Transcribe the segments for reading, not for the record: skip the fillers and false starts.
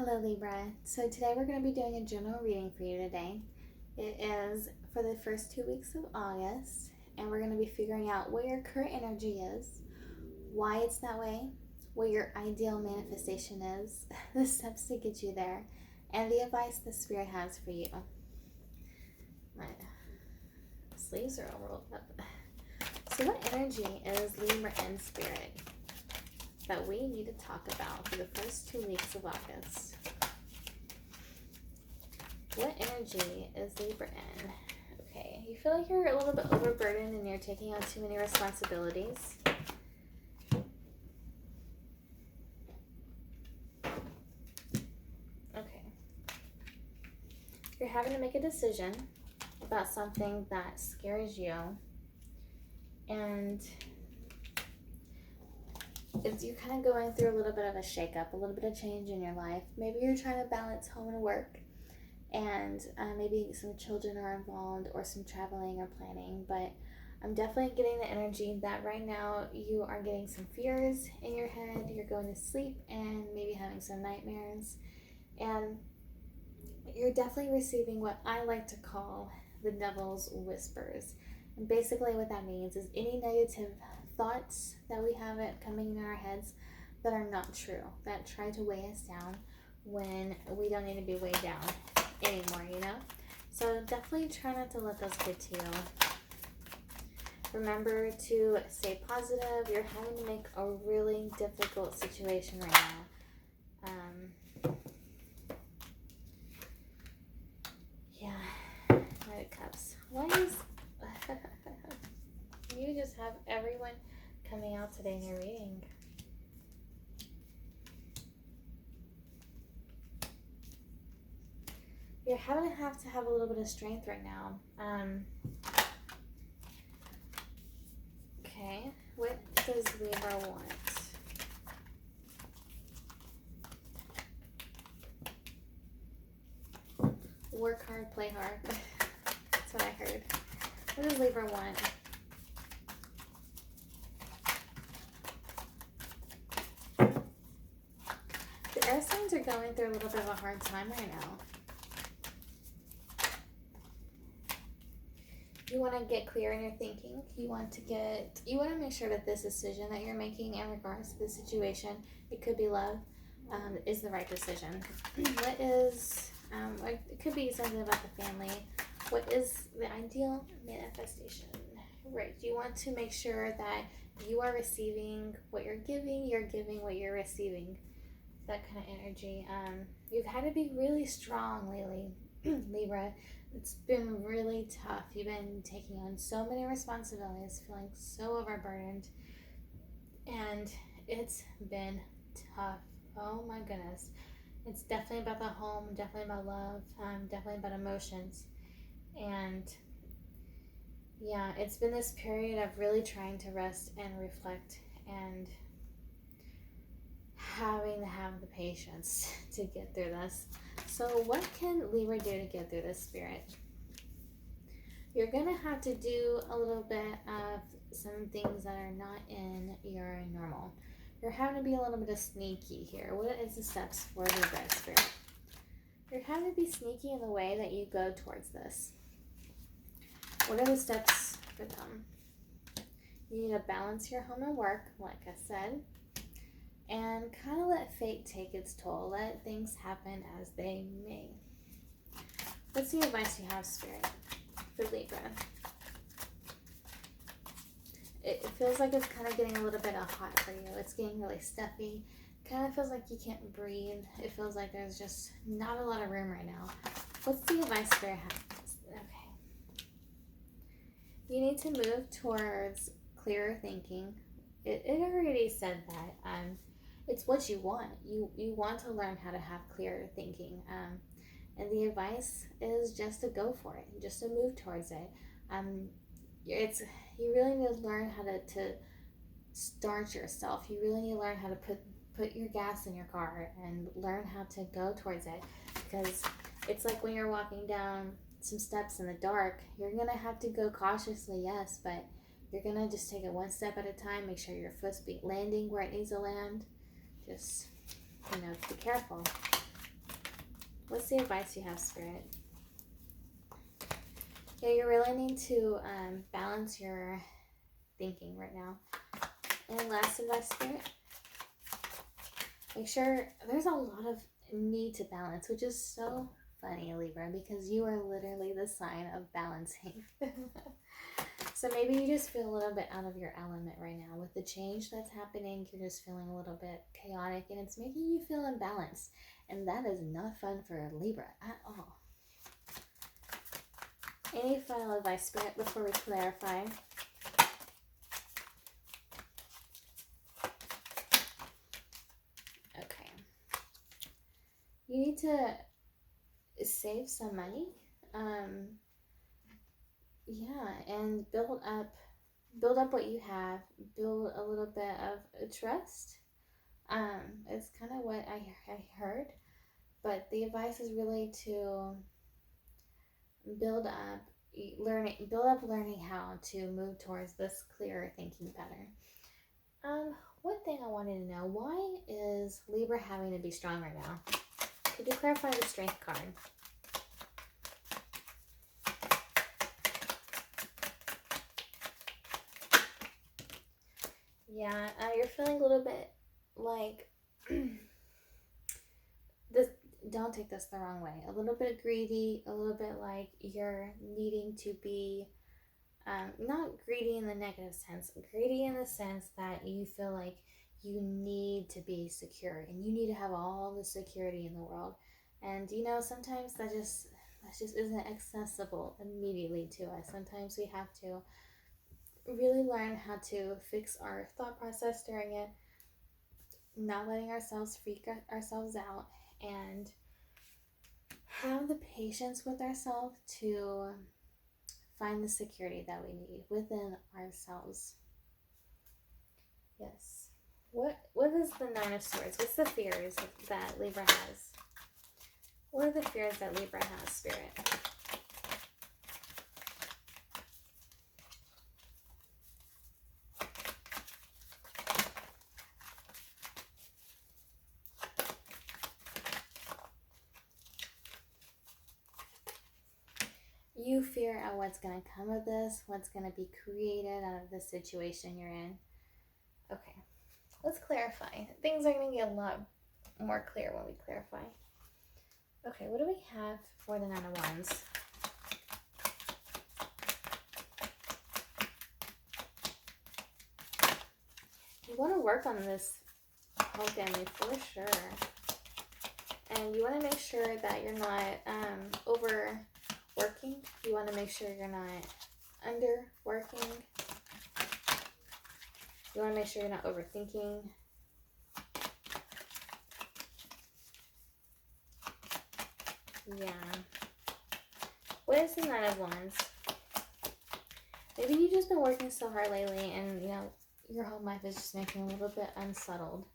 Hello Libra. So today we're going to be doing a general reading for you today. It is for the first 2 weeks of August, and we're going to be figuring out what your current energy is, why it's that way, what your ideal manifestation is, the steps to get you there, and the advice the Spirit has for you. My sleeves are all rolled up. So what energy is Libra in Spirit that we need to talk about for the first 2 weeks of August? What energy is Libra in? Okay, you feel like you're a little bit overburdened and you're taking on too many responsibilities. Okay. You're having to make a decision about something that scares you, and you're kind of going through a little bit of a shakeup, a little bit of change in your life. Maybe you're trying to balance home and work, and maybe some children are involved or some traveling or planning, but I'm definitely getting the energy that right now you are getting some fears in your head. You're going to sleep and maybe having some nightmares, and you're definitely receiving what I like to call the devil's whispers. And basically what that means is any negative thoughts that we have coming in our heads that are not true, that try to weigh us down when we don't need to be weighed down anymore, you know? So definitely try not to let those get to you. Remember to stay positive. You're having to make a really difficult situation right now. Knight of Cups. Why is you just have everyone coming out today in your reading? You're having to have a little bit of strength right now. Okay, what does Libra want? Work hard, play hard. That's what I heard. What does Libra want? The air signs are going through a little bit of a hard time right now. You want to get clear in your thinking. You want to make sure that this decision that you're making in regards to the situation, it could be love, is the right decision. What is, it could be something about the family. What is the ideal manifestation? Right. You want to make sure that you are receiving what you're giving what you're receiving. That kind of energy. You've had to be really strong lately, Libra. It's been really tough. You've been taking on so many responsibilities, feeling so overburdened, and it's been tough. Oh my goodness. It's definitely about the home, definitely about love, definitely about emotions. And yeah, it's been this period of really trying to rest and reflect and having to have the patience to get through this. So what can Libra do to get through this, Spirit? You're going to have to do a little bit of some things that are not in your normal. You're having to be a little bit of sneaky here. What is the steps for Libra, Spirit? You're having to be sneaky in the way that you go towards this. What are the steps for them? You need to balance your home and work, like I said, and kind of let fate take its toll. Let things happen as they may. What's the advice you have, Spirit, for Libra? It feels like it's kind of getting a little bit hot for you. It's getting really stuffy. Kind of feels like you can't breathe. It feels like there's just not a lot of room right now. What's the advice Spirit has? Okay. You need to move towards clearer thinking. It already said that. It's what you want. You want to learn how to have clearer thinking. And the advice is just to go for it, just to move towards it. You really need to learn how to start yourself. You really need to learn how to put your gas in your car and learn how to go towards it. Because it's like when you're walking down some steps in the dark, you're going to have to go cautiously, yes, but you're going to just take it one step at a time. Make sure your foot's landing where it needs to land. Just, be careful. What's the advice you have, Spirit? Yeah, you really need to balance your thinking right now. And last advice, Spirit. Make sure there's a lot of need to balance, which is so funny, Libra, because you are literally the sign of balancing. So maybe you just feel a little bit out of your element right now. With the change that's happening, you're just feeling a little bit chaotic and it's making you feel imbalanced. And that is not fun for a Libra at all. Any final advice, Spirit, before we clarify? Okay. You need to save some money. Yeah, and build up what you have. Build a little bit of trust. It's kind of what I heard, but the advice is really to build up learning how to move towards this clearer thinking pattern. One thing I wanted to know, why is Libra having to be strong right now? Could you clarify the Strength card? Yeah, you're feeling a little bit like this. Don't take this the wrong way. A little bit greedy, a little bit like you're needing to be not greedy in the negative sense, greedy in the sense that you feel like you need to be secure and you need to have all the security in the world. And you know, sometimes that just isn't accessible immediately to us. Sometimes we have to really learn how to fix our thought process during it, not letting ourselves freak ourselves out, and have the patience with ourselves to find the security that we need within ourselves. Yes. What is the Nine of Swords? What's the fears that Libra has? What are the fears that Libra has, Spirit? You fear at what's going to come of this, what's going to be created out of the situation you're in. Okay, let's clarify. Things are going to get a lot more clear when we clarify. Okay, what do we have for the Nine of Wands? You want to work on this whole family for sure. And you want to make sure that you're not overworking. You want to make sure you're not underworking. You want to make sure you're not overthinking. Yeah. What is the Nine of Wands? Maybe you've just been working so hard lately and, you know, your home life is just making a little bit unsettled.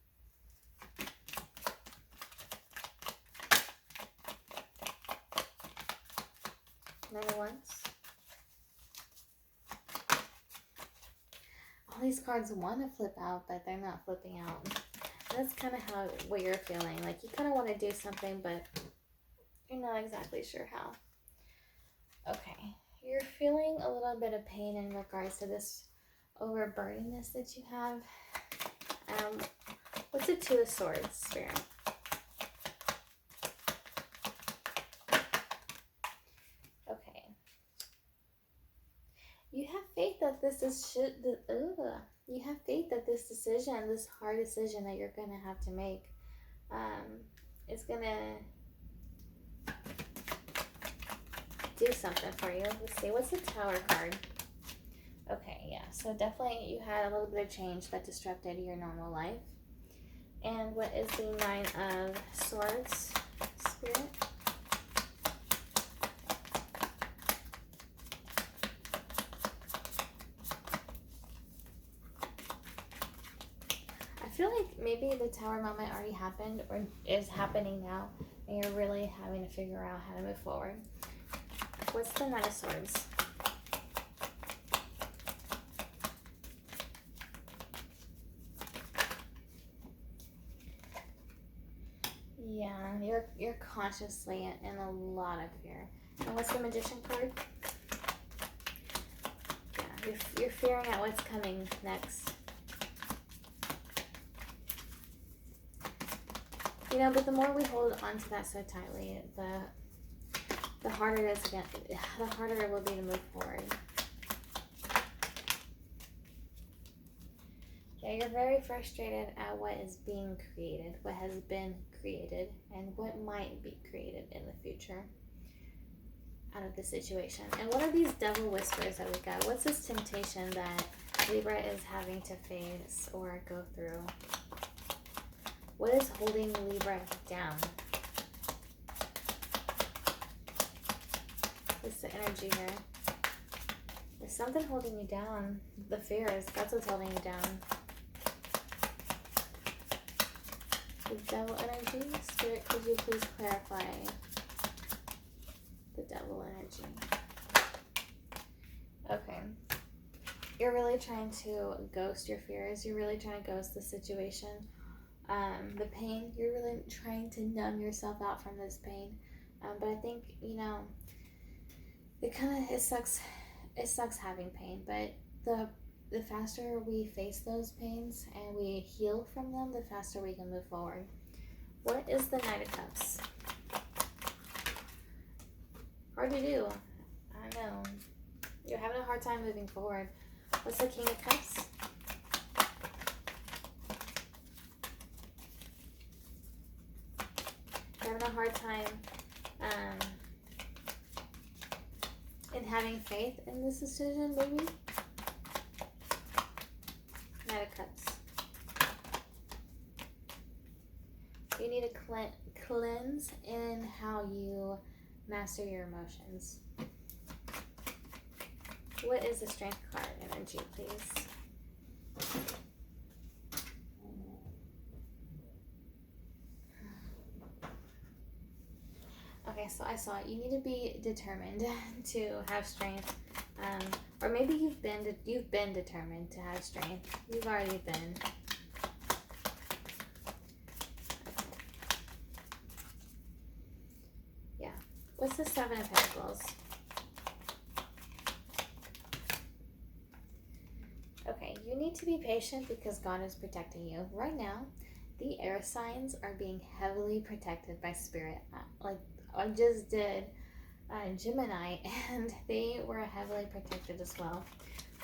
Nine of Wands. All these cards want to flip out, but they're not flipping out. That's kind of what you're feeling. Like you kind of want to do something, but you're not exactly sure how. Okay. You're feeling a little bit of pain in regards to this overburdenness that you have. What's the Two of Swords, Spirit? Okay. You have faith that you have faith that this decision, this hard decision that you're going to have to make, is going to do something for you. Let's see, what's the Tower card? Okay, yeah, so definitely you had a little bit of change that disrupted your normal life. And what is the Nine of Swords, Spirit? I feel like maybe the Tower moment already happened or is happening now, and you're really having to figure out how to move forward. What's the Nine of Swords? Yeah, you're consciously in a lot of fear. And what's the Magician card? Yeah, you're fearing out what's coming next. You know, but the more we hold on to that so tightly, the harder it is again. The harder it will be to move forward. Yeah, you're very frustrated at what is being created, what has been created, and what might be created in the future out of the situation. And what are these devil whispers that we got? What's this temptation that Libra is having to face or go through? What is holding Libra down? What's the energy here? There's something holding you down. The fears, that's what's holding you down. The devil energy. Spirit, could you please clarify the devil energy? Okay. You're really trying to ghost your fears. You're really trying to ghost the situation. The pain, you're really trying to numb yourself out from this pain. But I think, you know, it sucks having pain, but the faster we face those pains and we heal from them, the faster we can move forward. What is the Knight of Cups? Hard to do. I know. You're having a hard time moving forward. What's the King of Cups? You're having a hard time in having faith in this decision, maybe? Knight of Cups. You need to cleanse in how you master your emotions. What is the Strength card energy, please? Okay, so I saw it. You need to be determined to have strength, or maybe you've been determined to have strength. You've already been. Yeah. What's the Seven of Pentacles? Okay, you need to be patient because God is protecting you right now. The air signs are being heavily protected by Spirit. Like I just did Gemini, and they were heavily protected as well.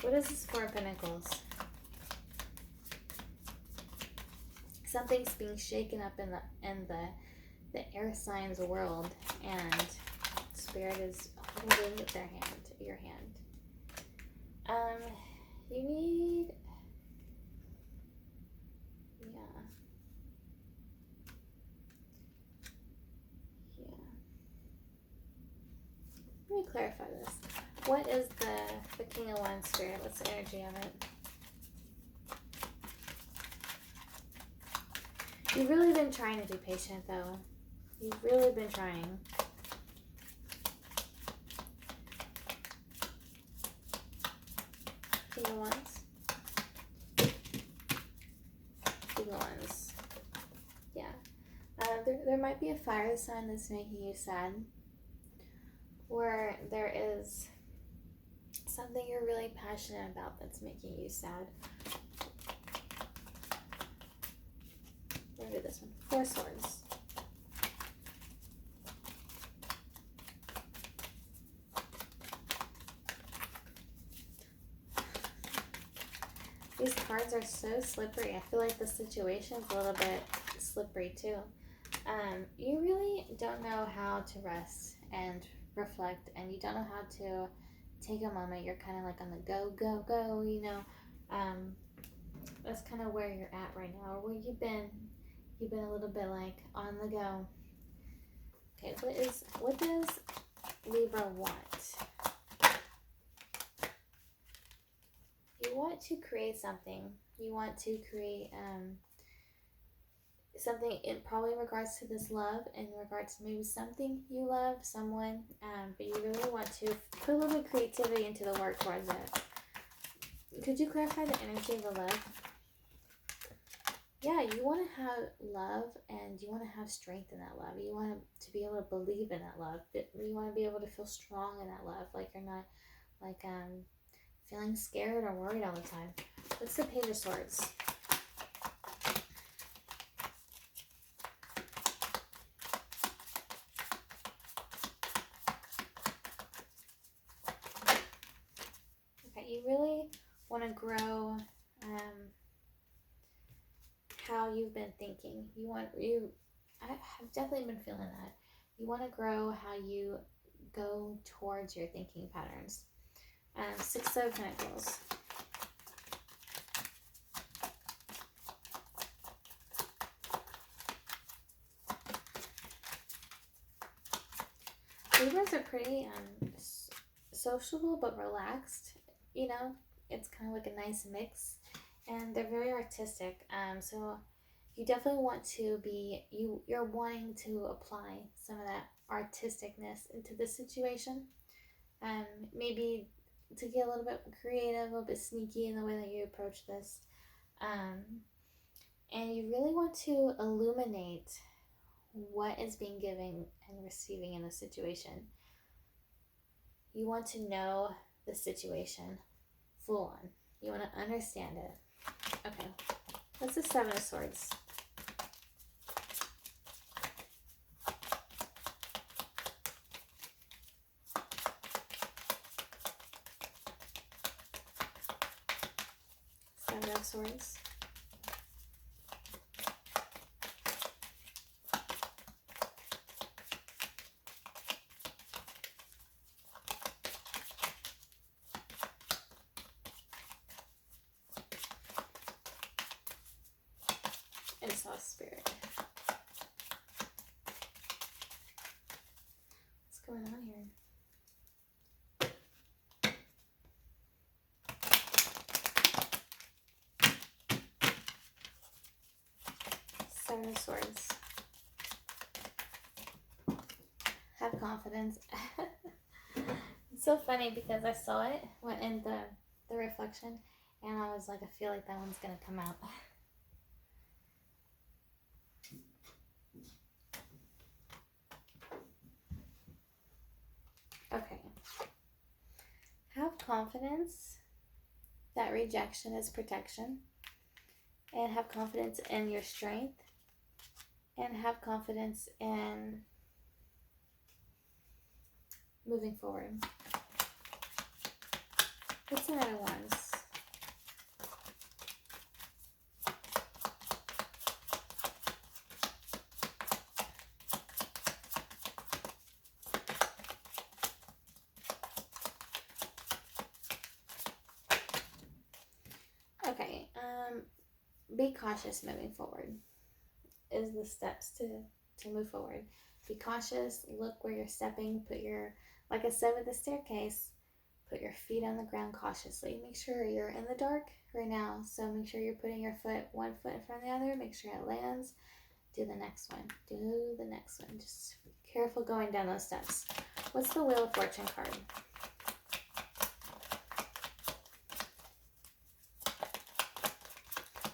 What is this Four of Pentacles? Something's being shaken up in the air signs world, and Spirit is holding your hand. You need, Let me clarify this. What is the King of Wands, Spirit? What's the energy of it? You've really been trying to be patient, though. You've really been trying. King of Wands. King of Wands. Yeah. There might be a fire sign that's making you sad. Or there is something you're really passionate about that's making you sad. Maybe this one. Four Swords. These cards are so slippery. I feel like the situation's a little bit slippery too. You really don't know how to rest and reflect, and you don't know how to take a moment. You're kind of like on the go, you know. That's kind of where you're at right now, or where you've been a little bit like on the go. Okay, what does Libra want? You want to create something. You want to create something probably in regards to this love, in regards to maybe something you love, someone, but you really want to put a little bit of creativity into the work towards it. Could you clarify the energy of the love? yeah, you want to have love, and you want to have strength in that love. You want to be able to believe in that love. You want to be able to feel strong in that love. Like you're not like feeling scared or worried all the time. What's the Page of Swords? Okay, you really want to grow how you've been thinking. I have definitely been feeling that. You want to grow how you go towards your thinking patterns. Six of Pentacles. Libras are pretty sociable but relaxed. You know, it's kind of like a nice mix, and they're very artistic. So you definitely want to be you're wanting to apply some of that artisticness into this situation. Maybe to get a little bit creative, a little bit sneaky in the way that you approach this. And you really want to illuminate what is being given and receiving in the situation. You want to know the situation full on. You want to understand it. Okay. What's the Seven of Swords? Seven of Swords. And Soft Spirit. What's going on here? Seven of Swords. Have confidence. It's so funny because I saw it in the reflection, and I was like, I feel like that one's gonna come out. Okay. Have confidence that rejection is protection, and have confidence in your strength, and have confidence in moving forward. What's the Knight of Wands? Okay, be cautious moving forward is the steps to move forward. Be cautious, look where you're stepping, like I said with the staircase, put your feet on the ground cautiously. Make sure you're in the dark right now, so make sure you're putting your one foot in front of the other, make sure it lands. Do the next one. Do the next one. Just be careful going down those steps. What's the Wheel of Fortune card?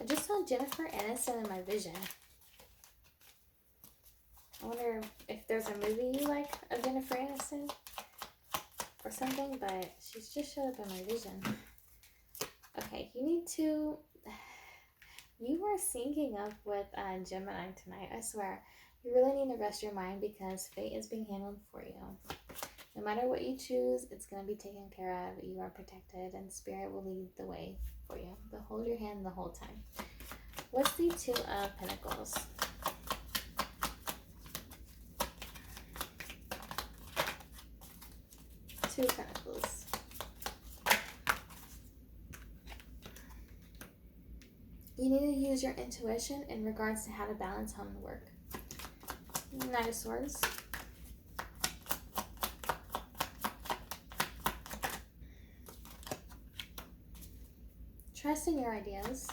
I just saw Jennifer Aniston in my vision. I wonder if there's a movie you like of Jennifer Aniston or something, but she's just showed up in my vision. Okay, you are syncing up with Gemini tonight, I swear. You really need to rest your mind because fate is being handled for you. No matter what you choose, it's going to be taken care of. You are protected, and Spirit will lead the way for you. But hold your hand the whole time. What's the Two of Pentacles? Two of Pentacles. You need to use your intuition in regards to how to balance home and work. Knight of Swords. Trust in your ideas.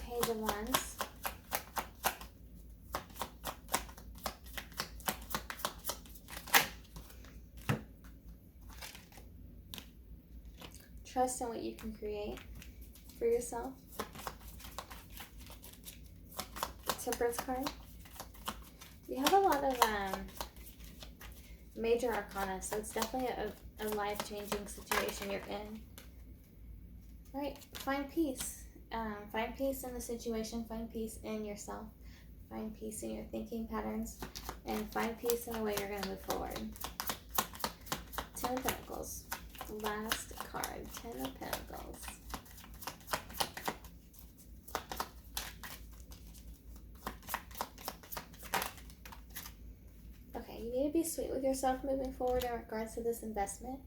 Page of Wands. Trust in what you can create for yourself. Temperance card. You have a lot of major arcana, so it's definitely a life-changing situation you're in. Right, find peace. Find peace in the situation, find peace in yourself, find peace in your thinking patterns, and find peace in the way you're going to move forward. 10 of Pentacles. Last card, 10 of Pentacles. Okay, you need to be sweet with yourself moving forward in regards to this investment.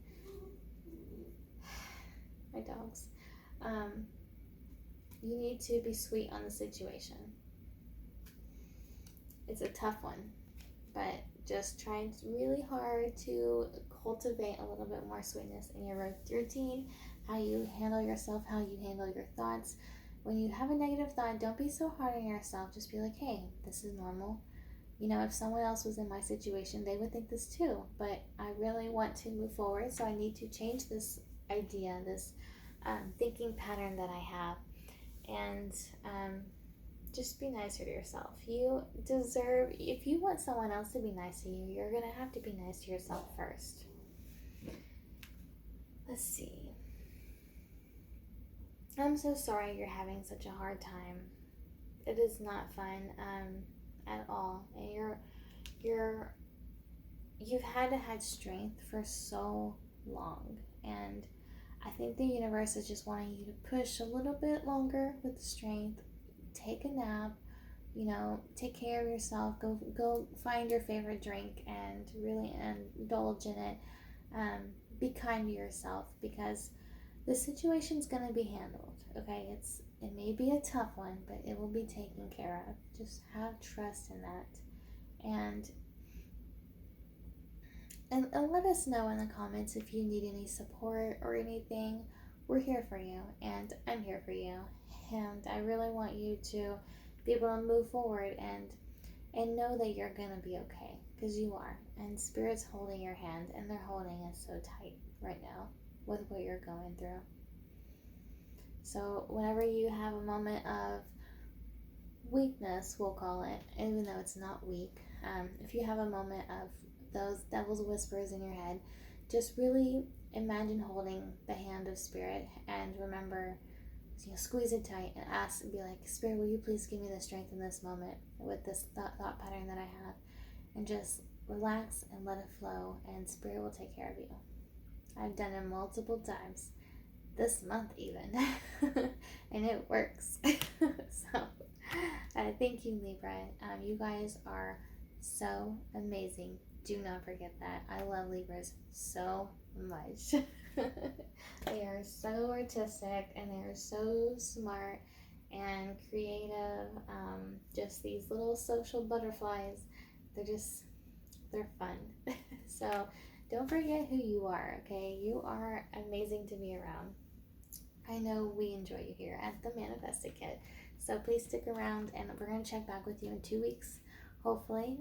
My dogs. You need to be sweet on the situation. It's a tough one, but just try really hard to cultivate a little bit more sweetness in your routine, how you handle yourself, how you handle your thoughts. When you have a negative thought, don't be so hard on yourself. Just be like, hey, this is normal. You know, if someone else was in my situation, they would think this too. But I really want to move forward, so I need to change this idea, this thinking pattern that I have. And just be nicer to yourself. You deserve, if you want someone else to be nice to you, you're going to have to be nice to yourself first. Let's see. I'm so sorry you're having such a hard time. It is not fun at all. And you've had to have strength for so long. And I think the universe is just wanting you to push a little bit longer with the strength. Take a nap, you know, take care of yourself. Go find your favorite drink and really indulge in it. Be kind to yourself, because the situation's gonna be handled. Okay, it may be a tough one, but it will be taken care of. Just have trust in that, and let us know in the comments if you need any support or anything. We're here for you, and I'm here for you. And I really want you to be able to move forward and know that you're going to be okay, because you are. And Spirit's holding your hand, and they're holding it so tight right now with what you're going through. So whenever you have a moment of weakness, we'll call it, even though it's not weak, if you have a moment of those devil's whispers in your head, just really imagine holding the hand of Spirit, and remember, you know, squeeze it tight and ask and be like, Spirit, will you please give me the strength in this moment with this thought pattern that I have, and just relax and let it flow, and Spirit will take care of you. I've done it multiple times, this month even, and it works. So thank you, Libra. You guys are so amazing. Do not forget that. I love Libras so much. They are so artistic, and they are so smart and creative. Just these little social butterflies. They're fun. So don't forget who you are, okay? You are amazing to be around. I know we enjoy you here at the Manifested Kit. So please stick around, and we're going to check back with you in 2 weeks, hopefully.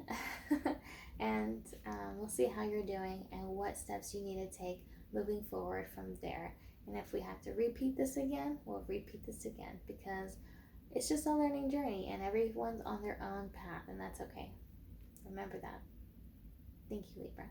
And we'll see how you're doing and what steps you need to take moving forward from there. And if we have to repeat this again, we'll repeat this again, because it's just a learning journey, and everyone's on their own path, and that's okay. Remember that. Thank you, Libra.